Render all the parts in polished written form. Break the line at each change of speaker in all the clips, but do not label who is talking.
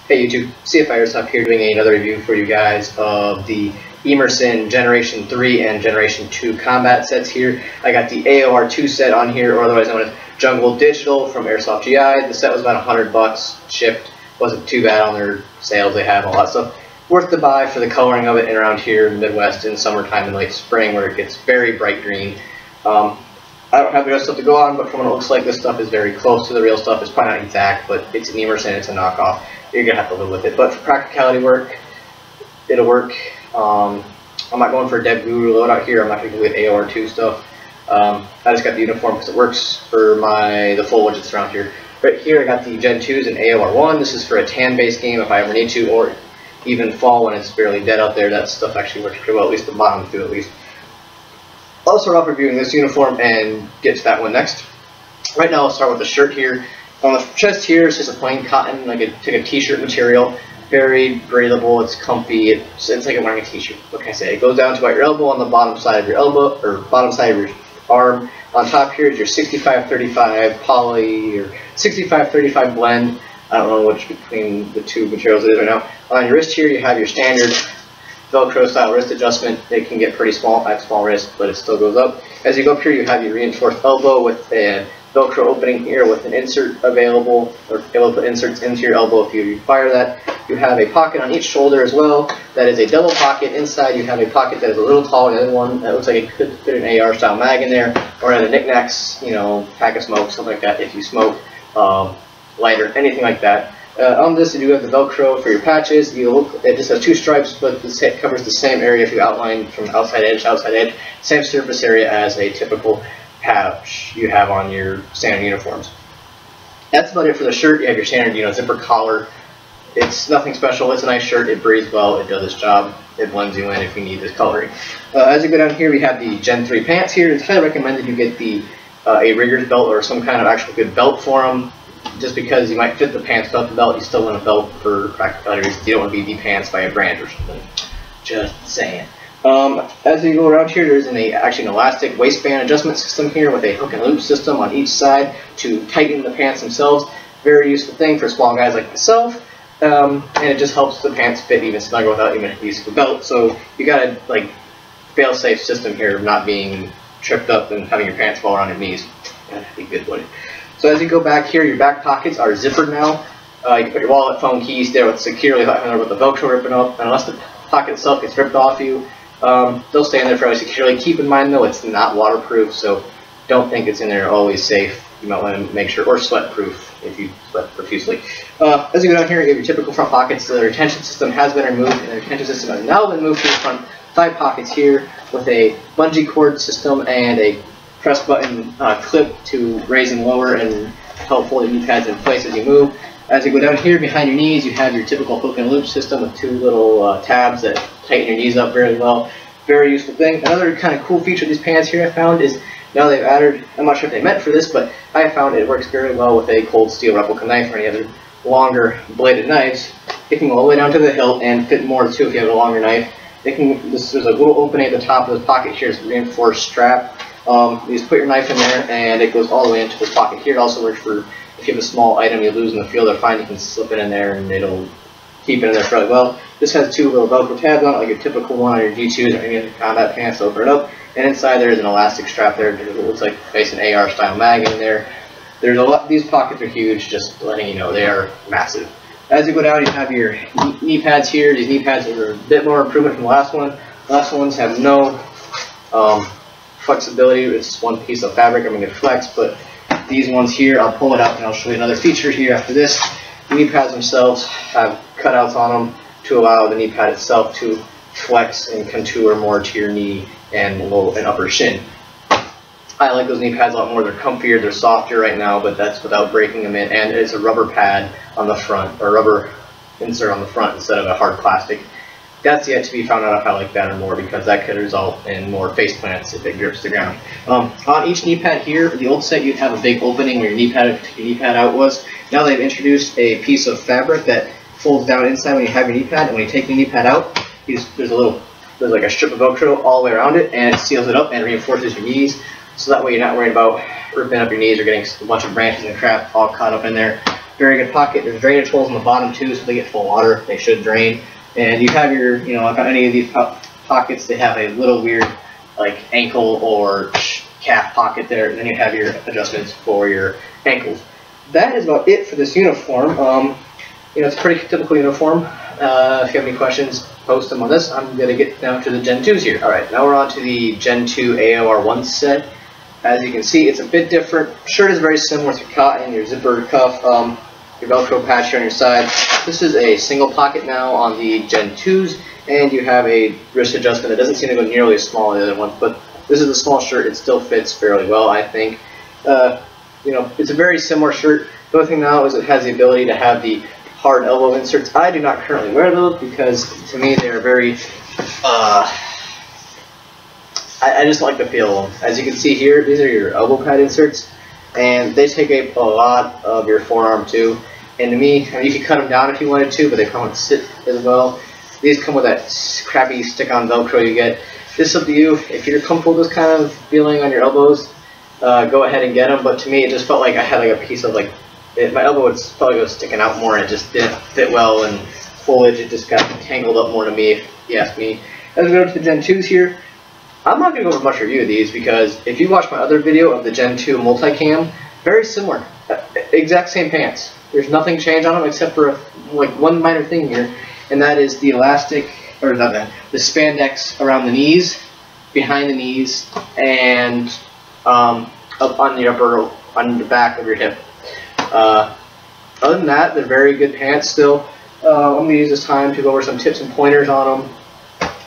Hey YouTube, CFI Airsoft here doing another review for you guys of the Emerson Generation 3 and Generation 2 combat sets here. I got the AOR2 set on here, or otherwise known as Jungle Digital from Airsoft GI. The set was about $100 shipped. Wasn't too bad on their sales. They have a lot of stuff. Worth the buy for the coloring of it, and around here in the Midwest in summertime and late spring where it gets very bright green. I don't have the rest stuff to go on, but from what it looks like, this stuff is very close to the real stuff. It's probably not exact, but it's an Emerson, it's a knockoff. You're going to have to live with it. But for practicality work, it'll work. I'm not going for a Dev Guru loadout here. I'm not going to do with AOR2 stuff. I just got the uniform because it works for the full widgets around here. Right here, I got the Gen.2s and AOR1. This is for a tan-based game if I ever need to, or even fall when it's barely dead out there. That stuff actually works pretty well, at least the bottom two at least. I'll start off reviewing this uniform and get to that one next. Right now I'll start with the shirt here. On the chest here it's just a plain cotton, like a t-shirt material. Very breathable, it's comfy, it's like I'm wearing a t-shirt. What can I say? It goes down to about your elbow on the bottom side of your elbow, or bottom side of your arm. On top here is your 65-35 poly, or 65-35 blend. I don't know which between the two materials it is right now. On your wrist here you have your standard Velcro style wrist adjustment. It can get pretty small. I have small wrist, but it still goes up. As you go up here, you have your reinforced elbow with a Velcro opening here with an insert available, or able to put inserts into your elbow if you require that. You have a pocket on each shoulder as well. That is a double pocket. Inside you have a pocket that is a little taller than the other one. That looks like it could fit an AR style mag in there, or other knickknacks, you know, pack of smoke, something like that if you smoke, lighter, anything like that. On this, you do have the Velcro for your patches. It just has two stripes, but it covers the same area if you outline from outside edge to outside edge. Same surface area as a typical patch you have on your standard uniforms. That's about it for the shirt. You have your standard, zipper collar. It's nothing special. It's a nice shirt. It breathes well. It does its job. It blends you in if you need this coloring. As you go down here, we have the Gen 3 pants here. It's highly recommended you get a rigger's belt or some kind of actual good belt for them. Just because you might fit the pants without the belt, you still want a belt for practicality reasons. You don't want to be de-pants by a brand or something. Just saying. As you go around here, there's actually an elastic waistband adjustment system here with a hook and loop system on each side to tighten the pants themselves. Very useful thing for small guys like myself. And it just helps the pants fit even snugger without even using the belt. So you got a fail-safe system here of not being tripped up and having your pants fall around your knees. Gotta be good with it. So as you go back here, your back pockets are zippered now. You can put your wallet, phone, keys there with securely with the Velcro ripping up. And unless the pocket itself gets ripped off you, they'll stay in there fairly securely. Keep in mind though, it's not waterproof, so don't think it's in there always safe. You might want to make sure, or sweat proof if you sweat profusely. As you go down here, you have your typical front pockets. The retention system has been removed, and the retention system has now been moved to the front thigh pockets here with a bungee cord system and a press button clip to raise and lower and help hold your knee pads in place as you move. As you go down here behind your knees, you have your typical hook and loop system with two little tabs that tighten your knees up very well. Very useful thing. Another kind of cool feature of these pants here I found is now they've added, I'm not sure if they meant for this, but I found it works very well with a cold steel replica knife or any other longer bladed knives. It can go all the way down to the hilt and fit more too if you have a longer knife. There's a little opening at the top of this pocket here. It's a reinforced strap. You just put your knife in there and it goes all the way into this pocket here. It also works for if you have a small item you lose in the field or find, you can slip it in there and it'll keep it in there fairly well. This has two little Velcro tabs on it, like your typical one on your G2s or any other combat pants to open it up. And inside there is an elastic strap there. It looks like an AR style mag in there. There's a lot. These pockets are huge, just letting you know they are massive. As you go down, you have your knee pads here. These knee pads are a bit more improvement from the last one. The last ones have no flexibility. It's one piece of fabric. I'm going to flex, but these ones here, I'll pull it out and I'll show you another feature here after this. The knee pads themselves have cutouts on them to allow the knee pad itself to flex and contour more to your knee and low and upper shin. I like those knee pads a lot more. They're comfier, they're softer right now, but that's without breaking them in. And it's a rubber pad on the front, or rubber insert on the front instead of a hard plastic. That's yet to be found out if I like that or more, because that could result in more face plants if it grips the ground. On each knee pad here, the old set you'd have a big opening where your knee pad out was. Now they've introduced a piece of fabric that folds down inside when you have your knee pad, and when you take the knee pad out, there's like a strip of Velcro all the way around it, and it seals it up and reinforces your knees. So that way you're not worried about ripping up your knees or getting a bunch of branches and crap all caught up in there. very good pocket. There's drainage holes in the bottom too, so they get full of water. They should drain. And you have your, you know, like on any of these pockets, they have a little weird like ankle or calf pocket there, and then you have your adjustments for your ankles. That is about it for this uniform. You know, it's a pretty typical uniform. If you have any questions, post them on this. I'm going to get down to the Gen 2s here. Alright, now we're on to the Gen 2 AOR1 set. As you can see, it's a bit different. Shirt is very similar to cotton, your zipper cuff, your Velcro patch here on your side. This is a single pocket now on the Gen 2s, and you have a wrist adjustment that doesn't seem to go nearly as small as the other ones, but this is a small shirt. It still fits fairly well, I think. You know, it's a very similar shirt. The only thing now is it has the ability to have the hard elbow inserts. I do not currently wear those because to me they are very I just like the feel of them. As you can see here, these are your elbow pad inserts, and they take up a lot of your forearm too. And to me, I mean, you could cut them down if you wanted to, but they come with sit as well. These come with that crappy stick-on Velcro you get. This is up to you. If you're comfortable with this kind of feeling on your elbows, go ahead and get them. But to me, it just felt like I had like a piece of like my elbow would felt like it was sticking out more, and it just didn't fit well. And foliage, it just got tangled up more to me, if you ask me. As we go to the Gen 2s here, I'm not going to go over much review of these because if you watch my other video of the Gen 2 multicam, very similar, exact same pants. There's nothing changed on them except for like one minor thing here, and that is the elastic, or not that, the spandex around the knees, behind the knees, and up on the upper, on the back of your hip. Other than that, they're very good pants still. I'm going to use this time to go over some tips and pointers on them.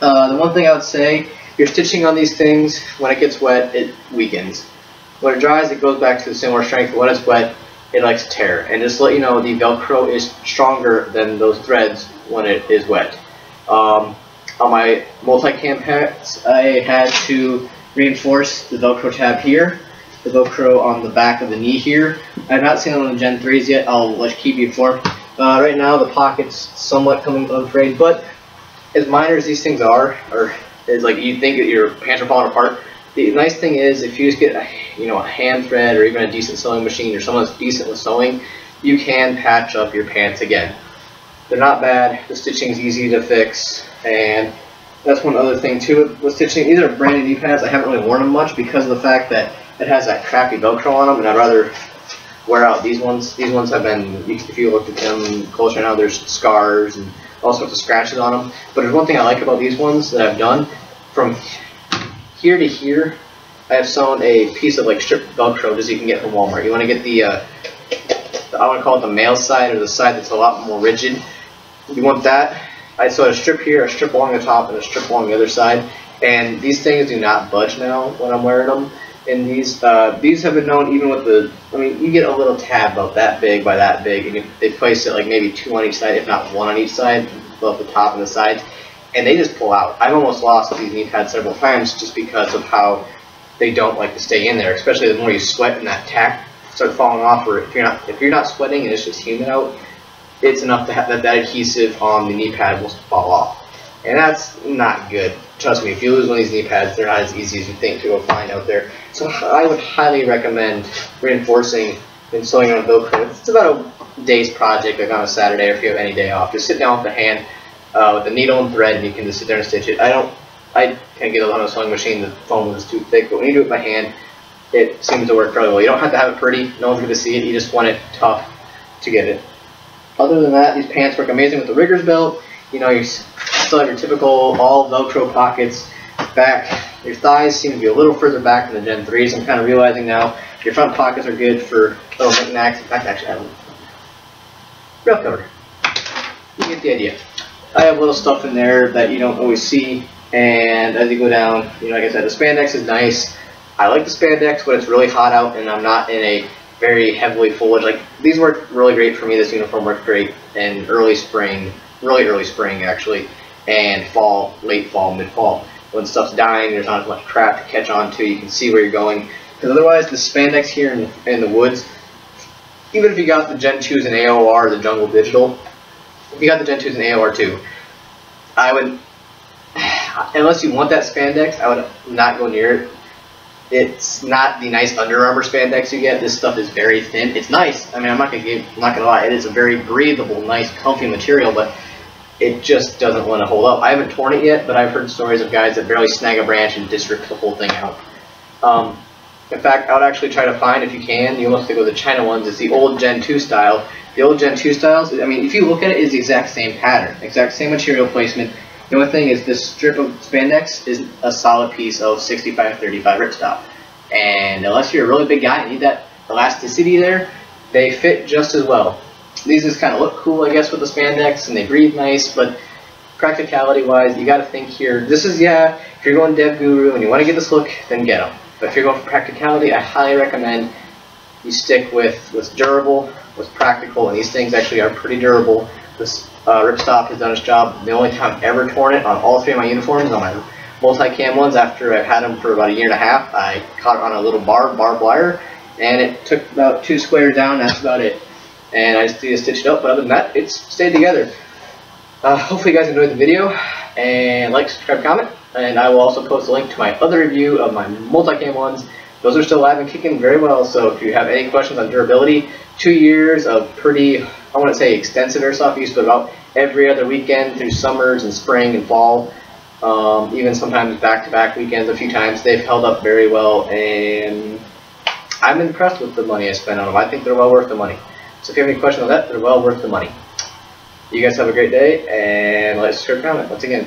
The one thing I would say, your stitching on these things, when it gets wet, it weakens. When it dries, it goes back to the similar strength. When it's wet, it likes to tear. And just to let you know, the Velcro is stronger than those threads when it is wet. On my multicam pants, I had to reinforce the Velcro tab here, the Velcro on the back of the knee here. I have not seen them on the Gen 3s yet. I'll keep you informed. Right now, the pocket's somewhat coming unfrayed, but as minor as these things are, or is like you think that your pants are falling apart. The nice thing is, if you just get a hand thread or even a decent sewing machine or someone that's decent with sewing, you can patch up your pants again. They're not bad. The stitching is easy to fix, and that's one other thing too with stitching. These are brand new knee pads. I haven't really worn them much because of the fact that it has that crappy Velcro on them, and I'd rather wear out these ones. These ones have been, if you look at them closer now, there's scars and all sorts of scratches on them. But there's one thing I like about these ones that I've done. From here to here, I have sewn a piece of like stripped Velcro just you can get from Walmart. You want to get the I want to call it the male side, or the side that's a lot more rigid. You want that. I sewed a strip here, a strip along the top, and a strip along the other side. And these things do not budge now when I'm wearing them. And these have been known even with the, I mean, you get a little tab about that big by that big, and they place it like maybe 2 on each side, if not 1 on each side, both the top and the sides, and they just pull out. I've almost lost these knee pads several times just because of how they don't like to stay in there, especially the more you sweat and that tack starts falling off, or if you're not sweating and it's just humid out, it's enough to have that adhesive on the knee pad will fall off. And that's not good. Trust me, if you lose one of these knee pads, they're not as easy as you think to go find out there. So I would highly recommend reinforcing and sewing on Velcro. It's about a day's project, like on a Saturday, or if you have any day off. Just sit down with the hand, with the needle and thread, and you can just sit there and stitch it. I can't get it on a sewing machine, the foam is too thick, but when you do it by hand, it seems to work fairly well. You don't have to have it pretty, no one's going to see it, you just want it tough to get it. Other than that, these pants work amazing with the rigger's belt. You know, you still have your typical all Velcro pockets. Back, your thighs seem to be a little further back than the Gen 3s. I'm kind of realizing now. Your front pockets are good for little knickknacks. In fact, actually, I have them rail covered. You get the idea. I have little stuff in there that you don't always see, and as you go down, you know, like I said, the spandex is nice. I like the spandex when it's really hot out and I'm not in a very heavily foliage. Like, these work really great for me. This uniform worked great in early spring, really early spring actually, and fall, late fall, mid-fall. When stuff's dying, there's not as much crap to catch on to, you can see where you're going. Because otherwise, the spandex here in the woods, even if you got the Gen 2s and AOR, the Jungle Digital, if you got the Gen 2s and AOR2, I would, unless you want that spandex, I would not go near it. It's not the nice Under Armour spandex you get. This stuff is very thin. It's nice. I mean, I'm not gonna lie. It is a very breathable, nice, comfy material, but it just doesn't want to hold up. I haven't torn it yet, but I've heard stories of guys that barely snag a branch and just rip the whole thing out. In fact, I would actually try to find, if you can, you must have to go to the China ones, it's the old Gen 2 style. The old Gen 2 styles, I mean, if you look at it, it's the exact same pattern, exact same material placement. The only thing is this strip of spandex is a solid piece of 65-35 ripstop. And unless you're a really big guy and need that elasticity there, they fit just as well. These just kind of look cool, I guess, with the spandex, and they breathe nice, but practicality-wise, you got to think here. This is, yeah, if you're going Dev Guru and you want to get this look, then get them. But if you're going for practicality, I highly recommend you stick with what's durable, what's practical, and these things actually are pretty durable. This ripstop has done its job. The only time I've ever torn it on all three of my uniforms, on my multi-cam ones, after I've had them for about 1.5 years, I caught it on a little barbed wire, and it took about 2 squares down. That's about it. And I just need to stitch it up, but other than that, it's stayed together. Hopefully you guys enjoyed the video, and like, subscribe, comment, and I will also post a link to my other review of my multi-cam ones. Those are still live and kicking very well, so if you have any questions on durability, 2 years of pretty, I wouldn't say extensive airsoft use, but about every other weekend through summers and spring and fall, even sometimes back-to-back weekends a few times, they've held up very well, and I'm impressed with the money I spent on them. I think they're well worth the money. So if you have any questions on that, they're well worth the money. You guys have a great day, and like, subscribe, comment once again.